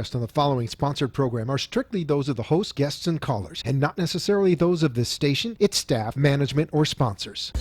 On the following sponsored program are strictly those of the host, guests, and callers, and not necessarily those of this station, its staff, management, or sponsors.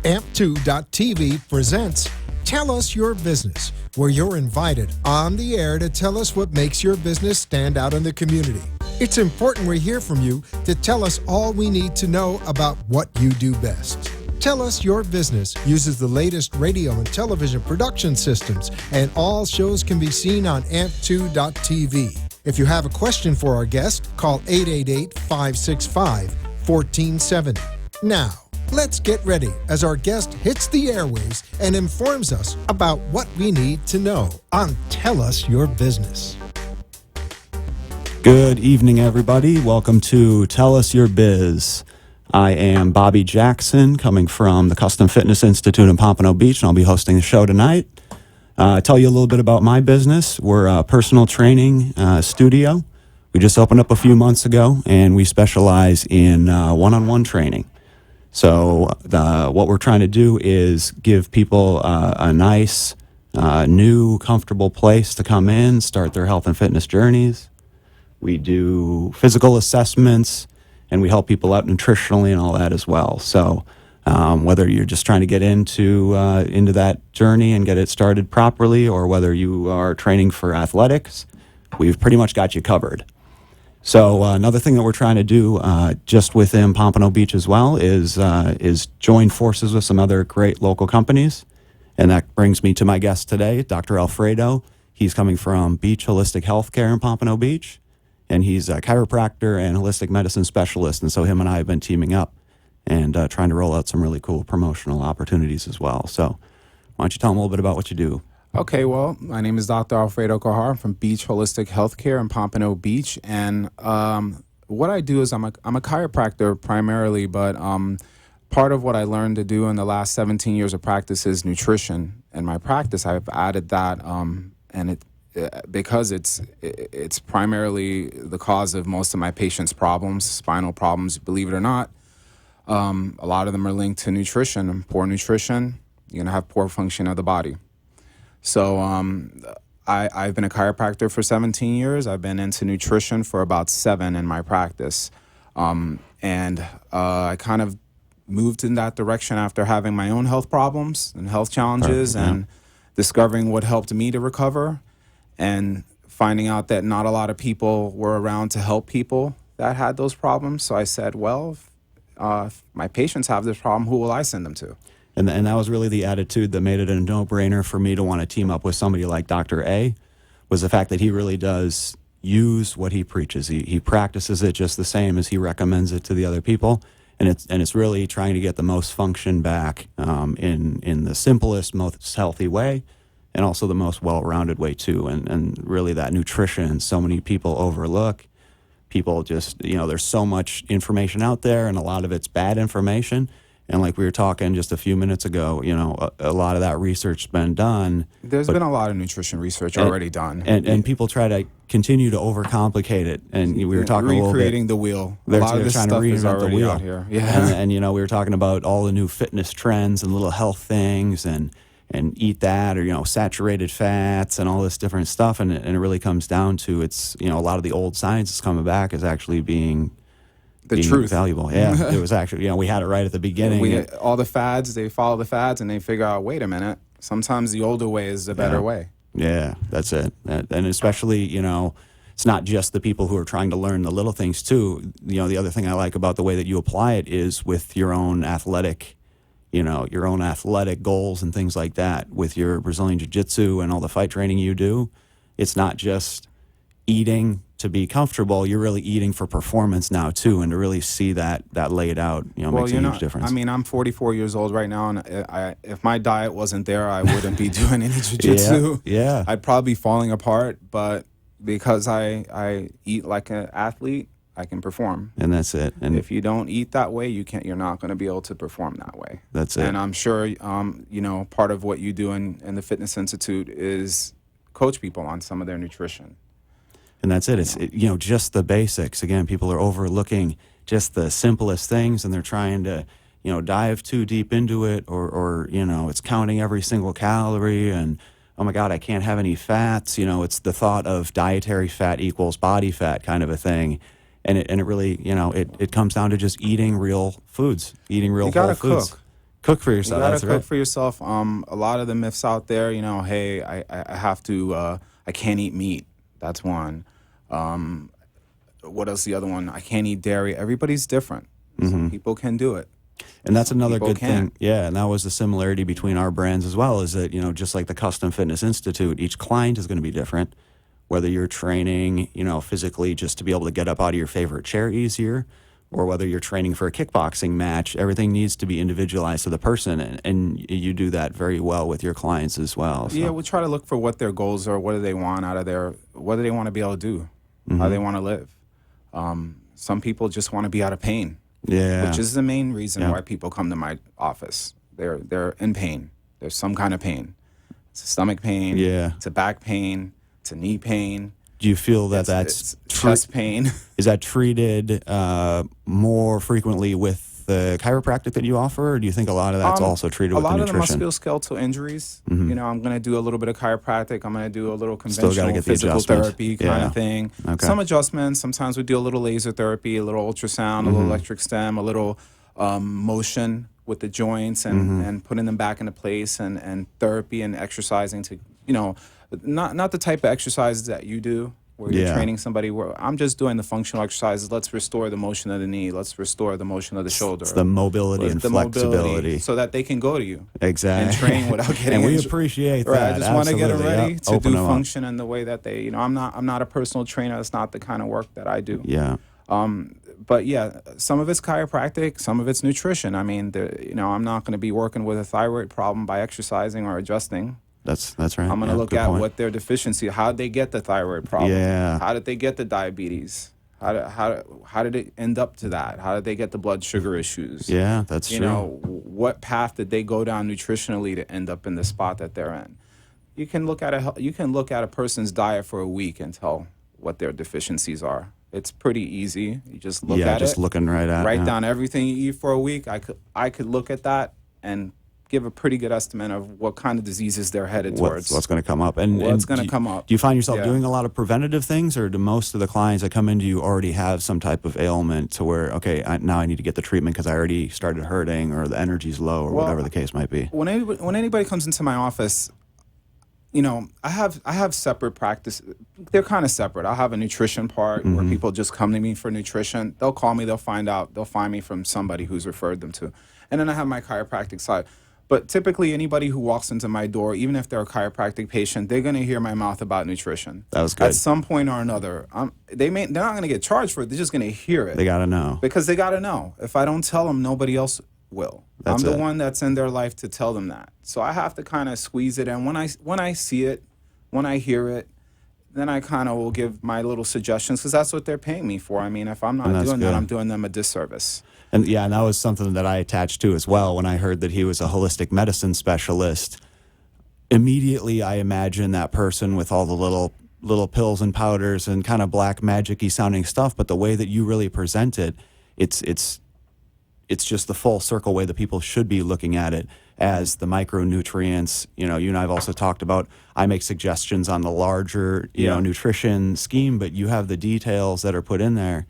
Amp2.tv presents Tell Us Your Business, where you're invited on the air to tell us what makes your business stand out in the community. It's important we hear from you to tell us all we need to know about what you do best. Tell Us Your Business uses the latest radio and television production systems, and all shows can be seen on amp2.tv. If you have a question for our guest, call 888-565-1470. Now, let's get ready as our guest hits the airwaves and informs us about what we need to know on Tell Us Your Business. Good evening, everybody. Welcome to Tell Us Your Biz. I am Bobby Jackson, coming from the Custom Fitness Institute in Pompano Beach, and I'll be hosting the show tonight. Tell you a little bit about my business. We're a personal training studio. We just opened up a few months ago, and we specialize in one-on-one training. So what we're trying to do is give people a nice, new, comfortable place to come in, start their health and fitness journeys. We do physical assessments, and we help people out nutritionally and all that as well. So whether you're just trying to get into that journey and get it started properly, or whether you are training for athletics, we've pretty much got you covered. So another thing that we're trying to do just within Pompano Beach as well is join forces with some other great local companies. And that brings me to my guest today, Dr. Alfredo. He's coming from Beach Holistic Healthcare in Pompano Beach. And he's a chiropractor and holistic medicine specialist. And so him and I have been teaming up and trying to roll out some really cool promotional opportunities as well. So why don't you tell them a little bit about what you do? Okay, well, my name is Dr. Alfredo Kahar from Beach Holistic Healthcare in Pompano Beach. And what I do is I'm a chiropractor primarily, but part of what I learned to do in the last 17 years of practice is nutrition. In my practice, I've added that, because it's primarily the cause of most of my patients' problems, spinal problems, believe it or not. A lot of them are linked to nutrition, and poor nutrition, you're going to have poor function of the body. So I've been a chiropractor for 17 years. I've been into nutrition for about 7 in my practice. I kind of moved in that direction after having my own health problems and health challenges and discovering what helped me to recover, and finding out that not a lot of people were around to help people that had those problems. So I said, well, if my patients have this problem, who will I send them to? And that was really the attitude that made it a no-brainer for me to want to team up with somebody like Dr. A, was the fact that he really does use what he preaches. He practices it just the same as he recommends it to the other people. And it's really trying to get the most function back in the simplest, most healthy way, and also the most well-rounded way too. And really that nutrition, so many people overlook. People just, there's so much information out there, and a lot of it's bad information. And like we were talking just a few minutes ago, a lot of that research has been done. There's been a lot of nutrition research already done. And people try to continue to overcomplicate it. And we were talking a little bit. Recreating the wheel. They're a lot of this trying stuff to is reinvent the already wheel out here. Yeah. And we were talking about all the new fitness trends and little health things and eat that, or, saturated fats and all this different stuff. And it really comes down to a lot of the old science is coming back as actually being truth. Valuable. Yeah, it was actually, we had it right at the beginning. All the fads, they follow the fads and they figure out, wait a minute, sometimes the older way is the better way. Yeah, that's it. And especially, it's not just the people who are trying to learn the little things too. The other thing I like about the way that you apply it is with your own athletic, your own athletic goals and things like that. With your Brazilian Jiu-Jitsu and all the fight training you do, it's not just eating to be comfortable, you're really eating for performance now too, and to really see that laid out, makes a huge difference. I mean, I'm 44 years old right now, and if my diet wasn't there, I wouldn't be doing any jiu-jitsu. Yeah. I'd probably be falling apart, but because I eat like an athlete, I can perform. And that's it. And if you don't eat that way, you're not going to be able to perform that way. That's it. And I'm sure, part of what you do in the Fitness Institute is coach people on some of their nutrition. And that's it. It's just the basics. Again, people are overlooking just the simplest things, and they're trying to, dive too deep into it, or it's counting every single calorie and oh my God, I can't have any fats. It's the thought of dietary fat equals body fat kind of a thing. And it really, it comes down to just eating real foods, eating real You gotta whole foods. cook. Cook for You yourself. gotta That's cook right. for yourself. A lot of the myths out there, hey, I have to, I can't eat meat. That's one. What else? The other one, I can't eat dairy. Everybody's different. Some people can do it. And that's another people good can't. thing. Yeah, and that was the similarity between our brands as well, is that, just like the Custom Fitness Institute, each client is going to be different. Whether you're training, physically just to be able to get up out of your favorite chair easier, or whether you're training for a kickboxing match, everything needs to be individualized to the person, and you do that very well with your clients as well. So. Yeah, we try to look for what their goals are. What do they want out of what do they want to be able to do? How they want to live. Some people just want to be out of pain. Yeah. Which is the main reason why people come to my office. They're in pain. There's some kind of pain. It's a stomach pain. Yeah. It's a back pain. It's a knee pain. Do you feel that It's chest pain. Is that treated more frequently with the chiropractic that you offer, or do you think a lot of that's also treated with the nutrition? A lot of the musculoskeletal injuries. I'm going to do a little bit of chiropractic. I'm going to do a little Still gotta conventional get the physical adjustments. therapy kind of thing. Okay. Some adjustments. Sometimes we do a little laser therapy, a little ultrasound, a little electric stem, a little motion with the joints and putting them back into place, and therapy and exercising to, not the type of exercises that you do where you're training somebody. Where I'm just doing the functional exercises. Let's restore the motion of the knee. Let's restore the motion of the shoulder. It's the mobility and flexibility. So that they can go to you. Exactly. And train without getting and we injured. appreciate that. Right, I just want to get them Absolutely. ready Yep. to Open do them up. function in the way that they, I'm not a personal trainer. That's not the kind of work that I do. Yeah. But yeah, some of it's chiropractic, some of it's nutrition. I mean, I'm not going to be working with a thyroid problem by exercising or adjusting. That's right. I'm going to look good at point. what their deficiency. How did they get the thyroid problem? Yeah. How did they get the diabetes? How did it end up to that? How did they get the blood sugar issues? Yeah, that's true. What path did they go down nutritionally to end up in the spot that they're in? You can look at a person's diet for a week and tell what their deficiencies are. It's pretty easy. You just look at it. Yeah, just looking right at it. Write down everything you eat for a week. I could look at that and give a pretty good estimate of what kind of diseases they're headed towards. What's going to come up. And what's going to come up. Do you find yourself Yeah. doing a lot of preventative things, or do most of the clients that come into you already have some type of ailment to where, okay, now I need to get the treatment because I already started hurting, or the energy's low, or whatever the case might be? When anybody comes into my office, I have separate practice. They're kind of separate. I'll have a nutrition part where people just come to me for nutrition. They'll call me. They'll find me from somebody who's referred them to. And then I have my chiropractic side. But typically anybody who walks into my door, even if they're a chiropractic patient, they're going to hear my mouth about nutrition. That was good. At some point or another. They're not going to get charged for it. They're just going to hear it. They got to know. Because they got to know. If I don't tell them, nobody else will. I'm the one that's in their life to tell them that. So I have to kind of squeeze it in. When I see it, when I hear it, then I kind of will give my little suggestions, because that's what they're paying me for. I mean, if I'm not doing that, I'm doing them a disservice. And that was something that I attached to as well when I heard that he was a holistic medicine specialist. Immediately, I imagine that person with all the little pills and powders and kind of black magic-y sounding stuff. But the way that you really present it, it's just the full circle way that people should be looking at it, as the micronutrients. You and I have also talked about, I make suggestions on the larger nutrition scheme, but you have the details that are put in there.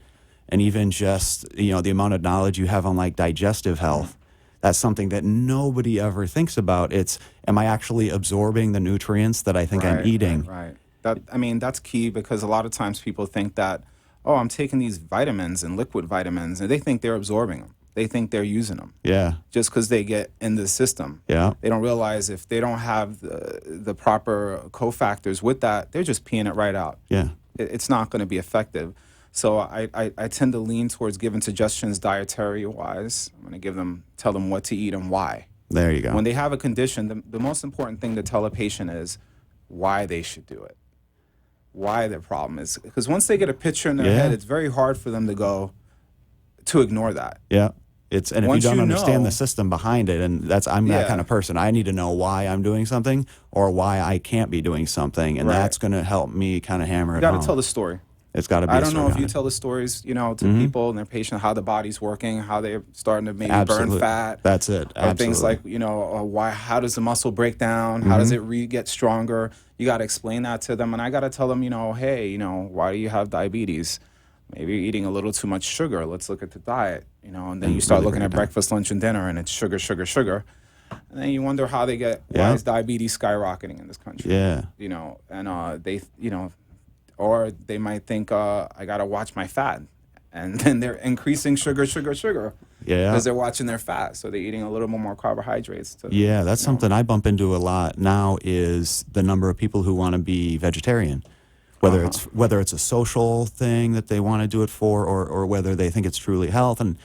And even just, the amount of knowledge you have on like digestive health, that's something that nobody ever thinks about. It's, am I actually absorbing the nutrients that I think I'm eating? Right. That's key, because a lot of times people think that, I'm taking these vitamins and liquid vitamins, and they think they're absorbing them. They think they're using them. Yeah. Just because they get in the system. Yeah. They don't realize if they don't have the proper cofactors with that, they're just peeing it right out. Yeah. It's not going to be effective. So I tend to lean towards giving suggestions dietary-wise. I'm going to tell them what to eat and why. There you go. When they have a condition, the most important thing to tell a patient is why they should do it, why their problem is. Because once they get a picture in their head, it's very hard for them to ignore that. Yeah. And if you don't understand the system behind it, and I'm that kind of person, I need to know why I'm doing something or why I can't be doing something, and that's going to help me kind of hammer it home. You got to tell the story. It's got to be. I a don't know if you organic. tell the stories, to people and their patient, how the body's working, how they're starting to maybe Absolutely. burn fat. That's it. Or things Absolutely. like, how does the muscle break down? How does it get stronger? You got to explain that to them. And I got to tell them, hey, why do you have diabetes? Maybe you're eating a little too much sugar. Let's look at the diet, and then you start really looking break at it down. breakfast, lunch, and dinner, and it's sugar, sugar, sugar. And then you wonder how they get, why Yeah. is diabetes skyrocketing in this country? Yeah. And they, or they might think, I got to watch my fat. And then they're increasing sugar, sugar, sugar. Yeah. Because they're watching their fat. So they're eating a little bit more carbohydrates. Yeah, that's something I bump into a lot now is the number of people who want to be vegetarian. Whether it's a social thing that they want to do it for or whether they think it's truly health. And,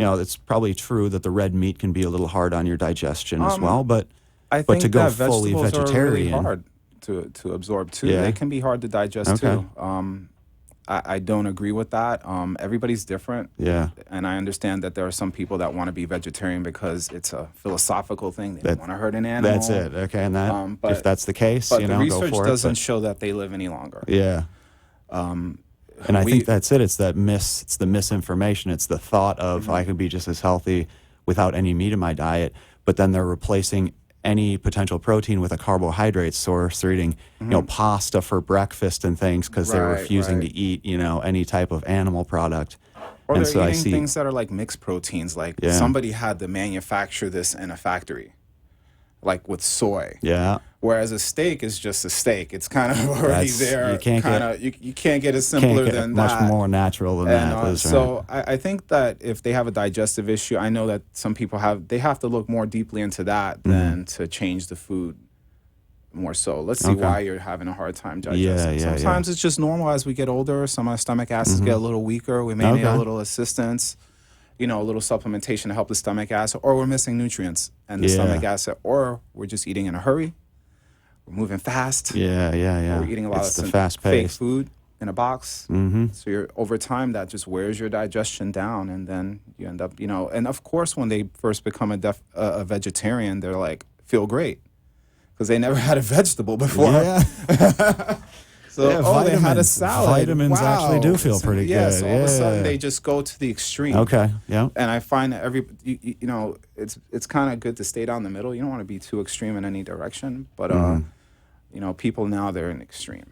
it's probably true that the red meat can be a little hard on your digestion as well. But I think to go that fully vegetables are really vegetarian. hard to absorb too. Yeah. They can be hard to digest Okay. too. I don't agree with that. Everybody's different. Yeah. And I understand that there are some people that want to be vegetarian because it's a philosophical thing. They don't want to hurt an animal. That's it. Okay. And that, but- if that's the case, But the go research for doesn't it. show that they live any longer. Yeah. And I think that's it. It's it's the misinformation. It's the thought of I could be just as healthy without any meat in my diet, but then they're replacing any potential protein with a carbohydrate source. They're eating, pasta for breakfast and things because they're Right, refusing right. to eat, any type of animal product. Or and they're so I eating see, things that are like mixed proteins. Like Yeah. somebody had to manufacture this in a factory, like with soy. yeah, Whereas a steak is just a steak. It's kind of already That's- there. you can't get- you can't get it can't simpler get than much that. more natural than And that. That's so I think that if they have a digestive issue, I know that some people they have to look more deeply into that than to change the food more so. Let's see Okay. why you're having a hard time digesting. Yeah, Sometimes it's just normal as we get older. Some of our stomach acids get a little weaker. We may need a Okay. little assistance, a little supplementation to help the stomach acid, or we're missing nutrients and the Yeah. stomach acid, or we're just eating in a hurry. We're moving fast. yeah. We're eating a lot It's of the some fast fake pace. food in a box. Mm-hmm. So you're over time that just wears your digestion down, and then you end up, And of course, when they first become a vegetarian, they're like feel great because they never had a vegetable before. Yeah. So Yeah, they had a vitamins. salad. Vitamins actually do feel pretty good. So all of a sudden Yeah. they just go to the extreme. Okay. Yeah. And I find that it's kind of good to stay down the middle. You don't want to be too extreme in any direction, but people now they're in extreme.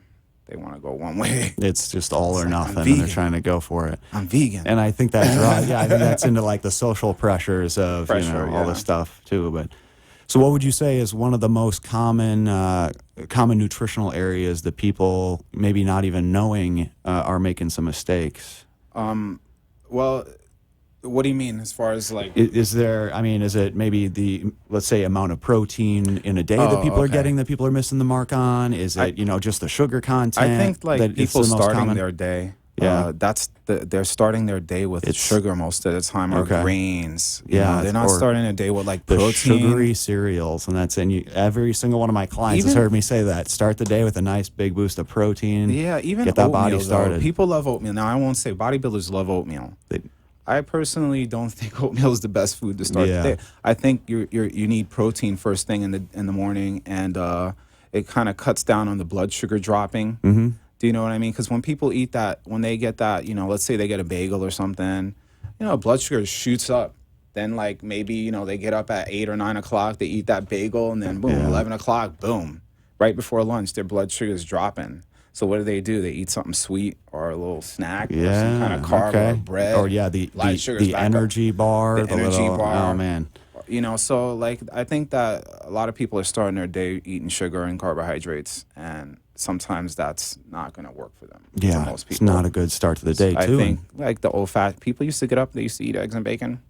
They want to go one way. It's just all or like, I'm nothing, and they're vegan. trying to go for it. I'm vegan. And I think that I think that's into like the social pressures of all yeah. this stuff too. But so, what would you say is one of the most common nutritional areas that people maybe not even knowing are making some mistakes? Well, what do you mean as far as like? Is there? I mean, is it maybe the let's say amount of protein in a day that people are okay. getting that people are missing the mark on? Is it just the sugar content? I think like that it's people the most starting common? their day. Yeah. They're starting their day with sugar most of the time, or Okay. grains. Yeah, they're not or starting their day with like the protein. sugary cereals, and every single one of my clients has Even- heard me say that. Start the day with a nice big boost of protein. Yeah, even get that oatmeal, body though. started. People love oatmeal. Now I won't say bodybuilders love oatmeal. They- I personally don't think oatmeal is the best food to start Yeah. the day. I think you need protein first thing in the morning, and it kind of cuts down on the blood sugar dropping. Mm-hmm. Do you know what I mean? Because when people eat that, when they get that, let's say they get a bagel or something, blood sugar shoots up. Then like maybe they get up at 8 or 9 o'clock, they eat that bagel, and then boom, Yeah. 11 o'clock, boom, right before lunch, their blood sugar is dropping. So what do? They eat something sweet or a little snack or some kind of carb okay. or bread. Or the light sugars back up. energy bar, The energy little, bar. Oh man, So like I think that a lot of people are starting their day eating sugar and carbohydrates, and sometimes that's not going to work for them. for yeah, most it's people. not a good start to the day I too. think like the old fat people used to get up, they used to eat eggs and bacon.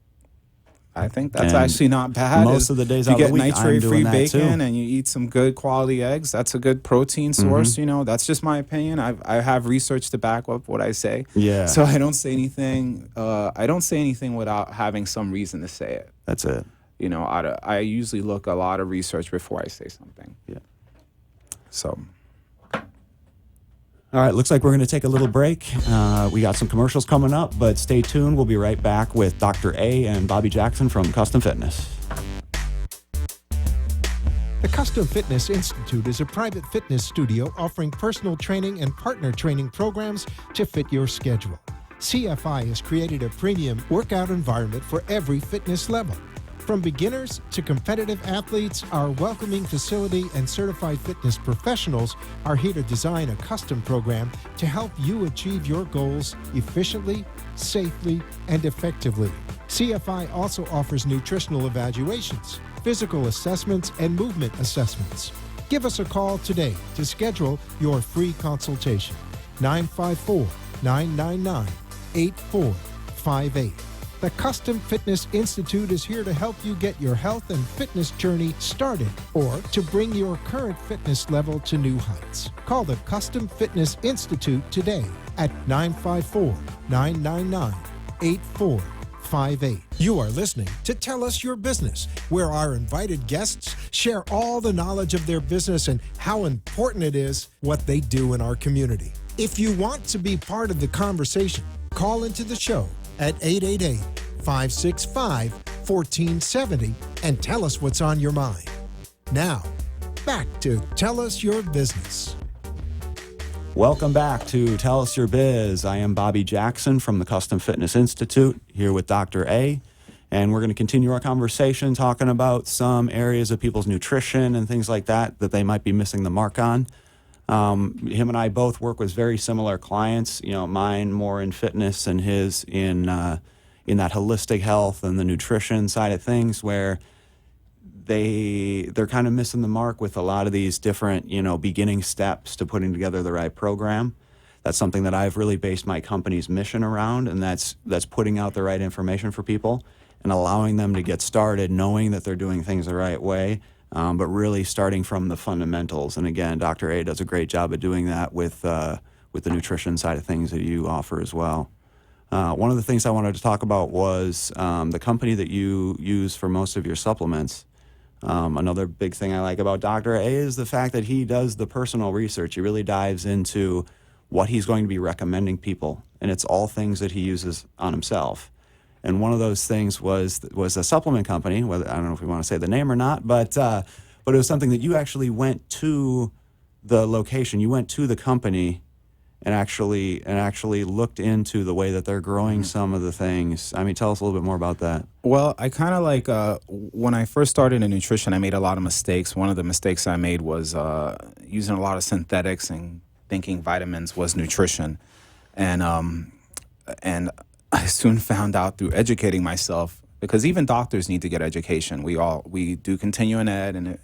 I think that's And actually not bad. most of the days if you out of get the week, I'm nitrate-free doing that bacon too. and you eat some good quality eggs, that's a good protein source. That's just my opinion. I have research to back up what I say. Yeah. So I don't say anything. I don't say anything without having some reason to say it. That's it. I usually look a lot of research before I say something. Yeah. So. All right, looks like we're going to take a little break. We got some commercials coming up, but stay tuned. We'll be right back with Dr. A and Bobby Jackson from Custom Fitness. The Custom Fitness Institute is a private fitness studio offering personal training and partner training programs to fit your schedule. CFI has created a premium workout environment for every fitness level. From beginners to competitive athletes, our welcoming facility and certified fitness professionals are here to design a custom program to help you achieve your goals efficiently, safely, and effectively. CFI also offers nutritional evaluations, physical assessments, and movement assessments. Give us a call today to schedule your free consultation. 954-999-8458. The Custom Fitness Institute is here to help you get your health and fitness journey started or to bring your current fitness level to new heights. Call the Custom Fitness Institute today at 954-999-8458. You are listening to Tell Us Your Business, where our invited guests share all the knowledge of their business and how important it is what they do in our community. If you want to be part of the conversation, call into the show at 888-565-1470 and tell us what's on your mind. Now, back to Tell Us Your Business. Welcome back to Tell Us Your Biz. I am Bobby Jackson from the Custom Fitness Institute, here with Dr. A, and we're going to continue our conversation talking about some areas of people's nutrition and things like that they might be missing the mark on. Him and I both work with very similar clients, mine more in fitness and his in that holistic health and the nutrition side of things, where they're kind of missing the mark with a lot of these different, beginning steps to putting together the right program. That's something that I've really based my company's mission around, and that's putting out the right information for people and allowing them to get started knowing that they're doing things the right way. But really starting from the fundamentals. And again, Dr. A does a great job of doing that with the nutrition side of things that you offer as well. One of the things I wanted to talk about was the company that you use for most of your supplements. Another big thing I like about Dr. A is the fact that he does the personal research. He really dives into what he's going to be recommending people, and it's all things that he uses on himself. And one of those things was a supplement company. Whether I don't know if we want to say the name or not, but it was something that you actually went to the location. You went to the company and actually looked into the way that they're growing some of the things. I mean, tell us a little bit more about that. Well, I kind of like when I first started in nutrition, I made a lot of mistakes. One of the mistakes I made was using a lot of synthetics and thinking vitamins was nutrition, and I soon found out through educating myself, because even doctors need to get education. We do continuing ed,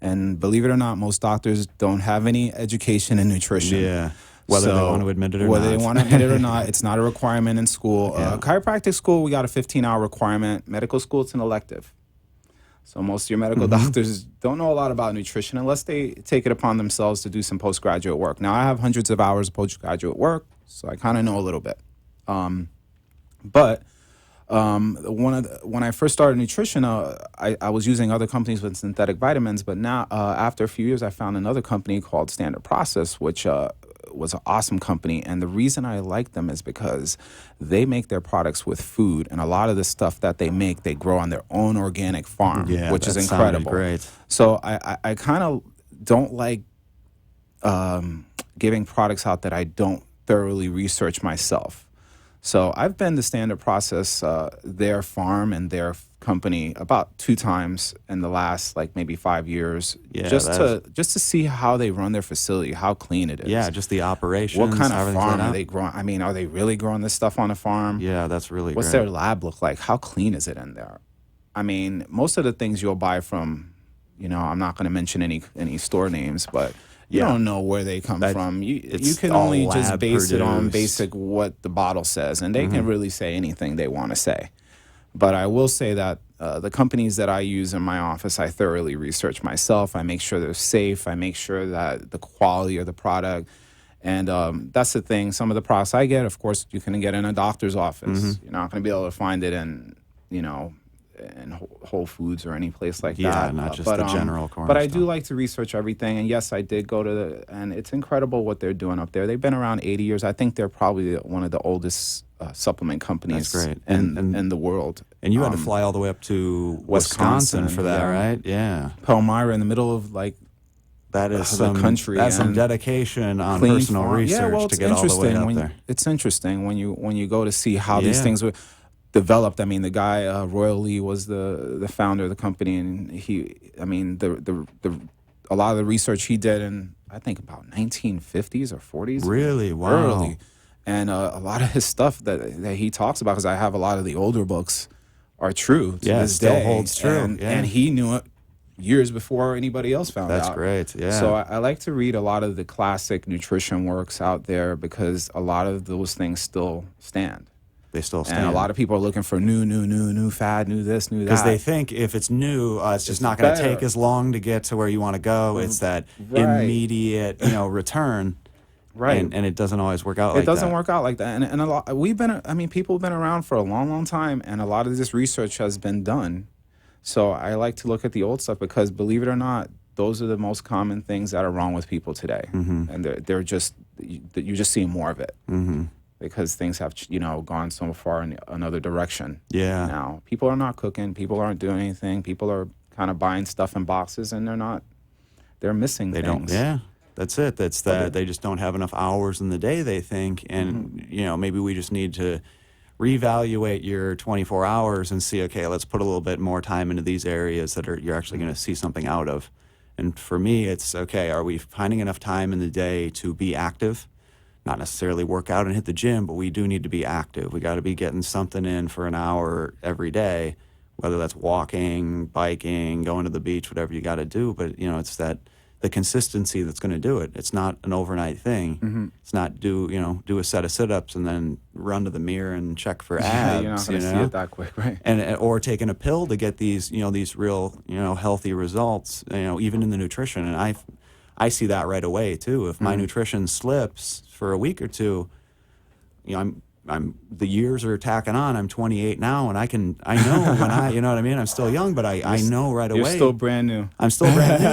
and believe it or not, most doctors don't have any education in nutrition. Yeah, whether they want to admit it or not. Whether they want to admit it or not, it's not a requirement in school. Yeah. Chiropractic school, we got a 15-hour requirement. Medical school, it's an elective. So most of your medical doctors don't know a lot about nutrition unless they take it upon themselves to do some postgraduate work. Now, I have hundreds of hours of postgraduate work, so I kind of know a little bit. But when I first started nutrition, I was using other companies with synthetic vitamins. But now, after a few years, I found another company called Standard Process, which was an awesome company. And the reason I like them is because they make their products with food. And a lot of the stuff that they make, they grow on their own organic farm, which is incredible. Great. So I kind of don't like giving products out that I don't thoroughly research myself. So I've been to Standard Process, their farm and their company about 2 times in the last maybe 5 years, just to see how they run their facility, how clean it is. Yeah, just the operations. What kind of farm are they growing? I mean, are they really growing this stuff on a farm? Yeah, that's really What's great. their lab look like? How clean is it in there? I mean, most of the things you'll buy from, I'm not going to mention any store names, but you don't know where they come from. You can only just base it on basic what the bottle says, and they can really say anything they want to say. But I will say that the companies that I use in my office, I thoroughly research myself. I make sure they're safe. I make sure that the quality of the product. And that's the thing. Some of the products I get, of course, you can get in a doctor's office. You're not going to be able to find it in Whole Foods or any place like that. Yeah, not just the general corner But I stuff. do like to research everything. And yes, I did go and it's incredible what they're doing up there. They've been around 80 years. I think they're probably one of the oldest supplement companies That's great. in the world. And you had to fly all the way up to Wisconsin for that, right? Yeah. Palmyra, in the middle of like that is the some country. That's some and dedication on clean personal farm. research Yeah, well, to it's get all the way up interesting there. It's interesting when you go to see how these Yeah. things were developed. I mean, the guy Royal Lee was the founder of the company, and a lot of the research he did in, I think, about 1950s or 40s. Really? Wow. Early. And a lot of his stuff that he talks about, because I have a lot of the older books, are true to this still day. holds true. And he knew it years before anybody else found out. That's great. Yeah. So I like to read a lot of the classic nutrition works out there, because a lot of those things still stand. They still stand. And a lot of people are looking for new fad, new this, new that. Because they think if it's new, it's just not going to take as long to get to where you want to go. It's that immediate, return. Right. And it doesn't always work out like that. It doesn't work out like that. And a lot, people have been around for a long, long time, and a lot of this research has been done. So I like to look at the old stuff, because, believe it or not, those are the most common things that are wrong with people today. Mm-hmm. And they're just, you just see more of it. Mm-hmm. Because things have, gone so far in another direction. Yeah. Now, people are not cooking. People aren't doing anything. People are kind of buying stuff in boxes, and they're missing things. Don't. Yeah. That's it. That's that. They just don't have enough hours in the day, they think. And, maybe we just need to reevaluate your 24 hours and see, okay, let's put a little bit more time into these areas that you're actually going to see something out of. And for me, it's, okay, are we finding enough time in the day to be active? Not necessarily work out and hit the gym, but we do need to be active. We got to be getting something in for an hour every day, whether that's walking, biking, going to the beach, whatever you got to do. But, it's the consistency that's going to do it. It's not an overnight thing. Mm-hmm. It's not do a set of sit-ups and then run to the mirror and check for abs. You're not going to see it that quick, right? And or taking a pill to get these real healthy results. Even in the nutrition, and I see that right away too. If my nutrition slips for a week or two, I'm the years are tacking on. I'm 28 now, and I know when you know what I mean? I'm still young, but I know right away. You're still brand new. I'm still brand new,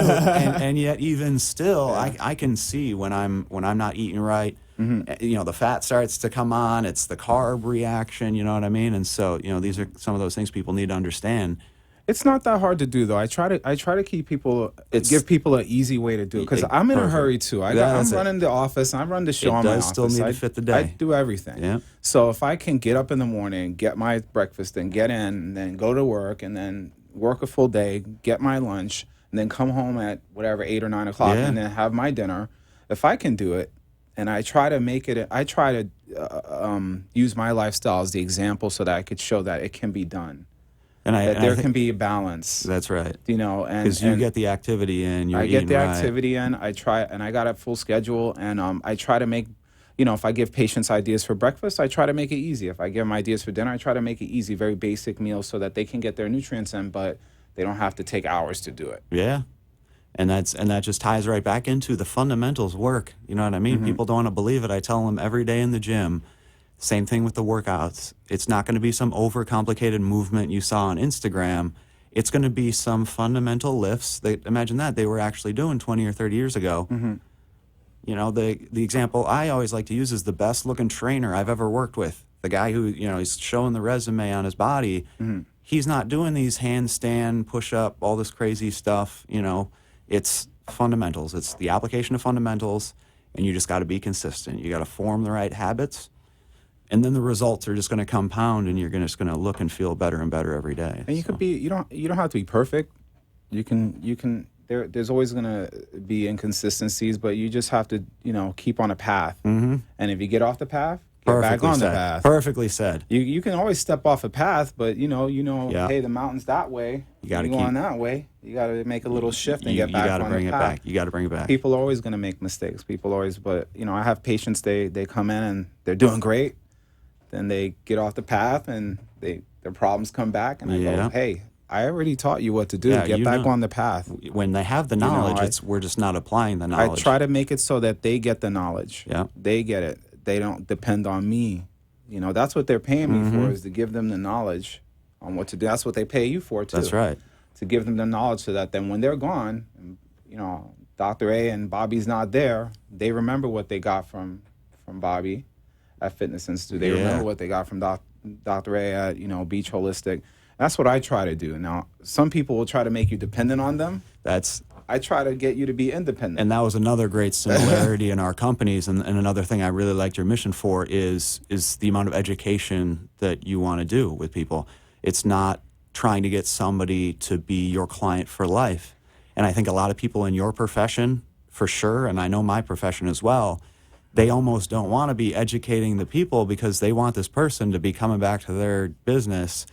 and yet even still, I can see when I'm not eating right. Mm-hmm. The fat starts to come on. It's the carb reaction. You know what I mean? And so these are some of those things people need to understand. It's not that hard to do, though. I try to keep people, give people an easy way to do it, because I'm in a hurry too. I'm running the office. I run the show in my office. It does still need to fit the day. I do everything. Yeah. So if I can get up in the morning, get my breakfast, and get in, and then go to work, and then work a full day, get my lunch, and then come home at whatever 8 or 9 o'clock, and then have my dinner. If I can do it, and I try to make it, I try to use my lifestyle as the example so that I could show that it can be done. And there can be a balance. That's right. And because you get the activity in. I get the activity in. I try, and I got a full schedule. And I try to make, if I give patients ideas for breakfast, I try to make it easy. If I give them ideas for dinner, I try to make it easy, very basic meals, so that they can get their nutrients in, but they don't have to take hours to do it. Yeah, and that just ties right back into the fundamentals work. You know what I mean? Mm-hmm. People don't want to believe it. I tell them every day in the gym. Same thing with the workouts. It's not going to be some overcomplicated movement you saw on Instagram. It's going to be some fundamental lifts. Imagine that they were actually doing 20 or 30 years ago. Mm-hmm. The example I always like to use is the best looking trainer I've ever worked with. The guy who, he's showing the resume on his body. Mm-hmm. He's not doing these handstand, push up, all this crazy stuff. It's fundamentals. It's the application of fundamentals, and you just got to be consistent. You got to form the right habits. And then the results are just going to compound, and you're just going to look and feel better and better every day. And you could be, you don't have to be perfect. You can. There's always going to be inconsistencies, but you just have to, keep on a path. Mm-hmm. And if you get off the path, get back on the path. Perfectly said. You can always step off a path, but hey, the mountain's that way. You got to go on that way. You got to make a little shift and get back on the path. You got to bring it back. People are always going to make mistakes. But I have patients. They come in and they're doing great. Then they get off the path and their problems come back, and I go, hey, I already taught you what to do. Get back on the path. When they have the knowledge, we're just not applying the knowledge. I try to make it so that they get the knowledge. Yeah. They get it. They don't depend on me. That's what they're paying me for, is to give them the knowledge on what to do. That's what they pay you for, too. That's right. To give them the knowledge so that then when they're gone, Dr. A and Bobby's not there, they remember what they got from Bobby at Fitness Institute. They remember what they got from Dr. A at, Beach Holistic. That's what I try to do. Now, some people will try to make you dependent on them. I try to get you to be independent. And that was another great similarity in our companies. And another thing I really liked your mission for is the amount of education that you want to do with people. It's not trying to get somebody to be your client for life. And I think a lot of people in your profession, for sure, and I know my profession as well, they almost don't want to be educating the people because they want this person to be coming back to their business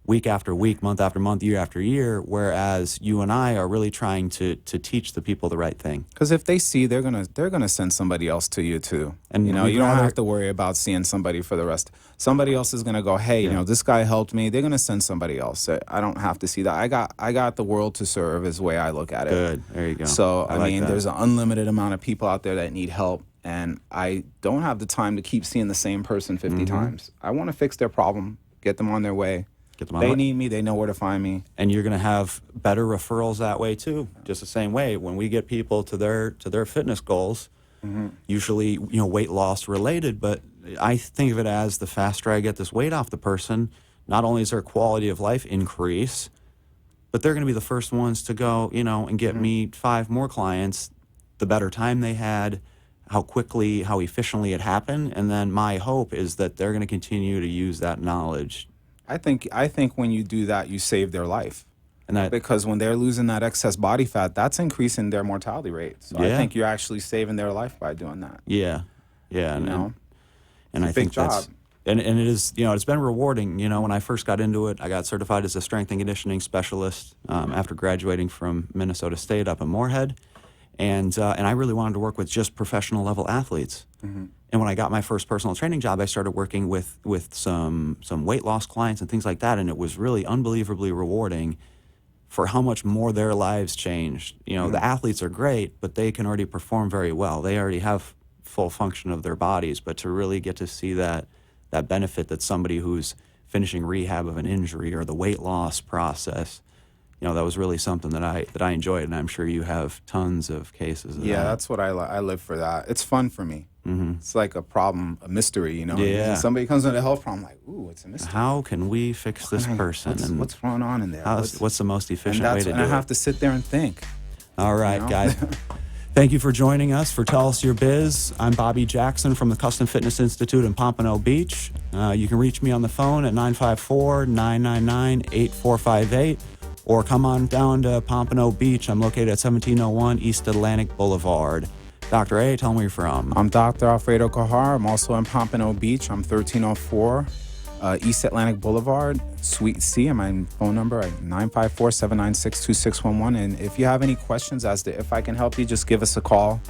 week after week, month after month, year after year, whereas you and I are really trying to teach the people the right thing. Because if they see, they're gonna send somebody else to you too. And you don't have to worry about seeing somebody for the rest. Somebody else is gonna go, hey, this guy helped me. They're gonna send somebody else. I don't have to see that. I got the world to serve is the way I look at it. Good, there you go. So I like that. there's an unlimited amount of people out there that need help, and I don't have the time to keep seeing the same person 50 times. I want to fix their problem, get them on their way. They need me. They know where to find me. And you're going to have better referrals that way too. Just the same way when we get people to their fitness goals, usually weight loss related. But I think of it as the faster I get this weight off the person, not only is their quality of life increase, but they're going to be the first ones to go and get me 5 more clients. The better time they had, how quickly, how efficiently it happened, and then my hope is that they're going to continue to use that knowledge. I think when you do that, you save their life. And because when they're losing that excess body fat, that's increasing their mortality rate. So I think you're actually saving their life by doing that. Yeah. And I think job. that's and it is it's been rewarding. When I first got into it, I got certified as a strength and conditioning specialist after graduating from Minnesota State up in Moorhead, and I really wanted to work with just professional level athletes. And when I got my first personal training job, I started working with some weight loss clients and things like that, and it was really unbelievably rewarding for how much more their lives changed. The athletes are great, but they can already perform very well. They already have full function of their bodies, but to really get to see that benefit that somebody who's finishing rehab of an injury or the weight loss process, that was really something that I enjoyed, and I'm sure you have tons of cases of that. Yeah, that's what I live for that. It's fun for me. It's like a mystery, Yeah. Somebody comes with a health problem, like, ooh, it's a mystery. How can we fix this person? What's going on in there? What's the most efficient way to do it? And I have to sit there and think. All right, guys. Thank you for joining us for Tell Us Your Biz. I'm Bobby Jackson from the Custom Fitness Institute in Pompano Beach. You can reach me on the phone at 954-999-8458 or come on down to Pompano Beach. I'm located at 1701 East Atlantic Boulevard. Dr. A, tell me where you're from. I'm Dr. Alfredo Cajar. I'm also in Pompano Beach. I'm 1304 East Atlantic Boulevard, Suite C. And my phone number at 954-796-2611. And if you have any questions as to if I can help you, just give us a call.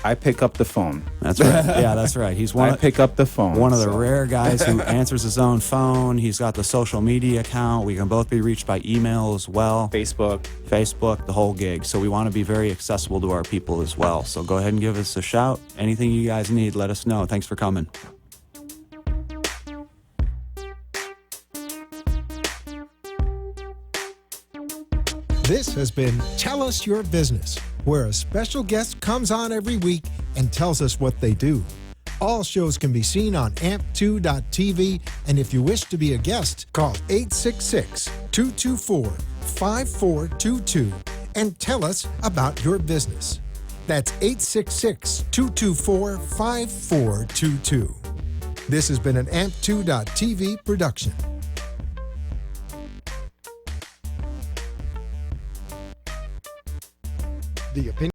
I pick up the phone. That's right. Yeah, that's right. I pick up the phone. One of the rare guys who answers his own phone. He's got the social media account. We can both be reached by email as well. Facebook, the whole gig. So we want to be very accessible to our people as well. So go ahead and give us a shout. Anything you guys need, let us know. Thanks for coming. This has been Tell Us Your Business, where a special guest comes on every week and tells us what they do. All shows can be seen on amp2.tv, and if you wish to be a guest, call 866-224-5422 and tell us about your business. That's 866-224-5422. This has been an amp2.tv production. The opinion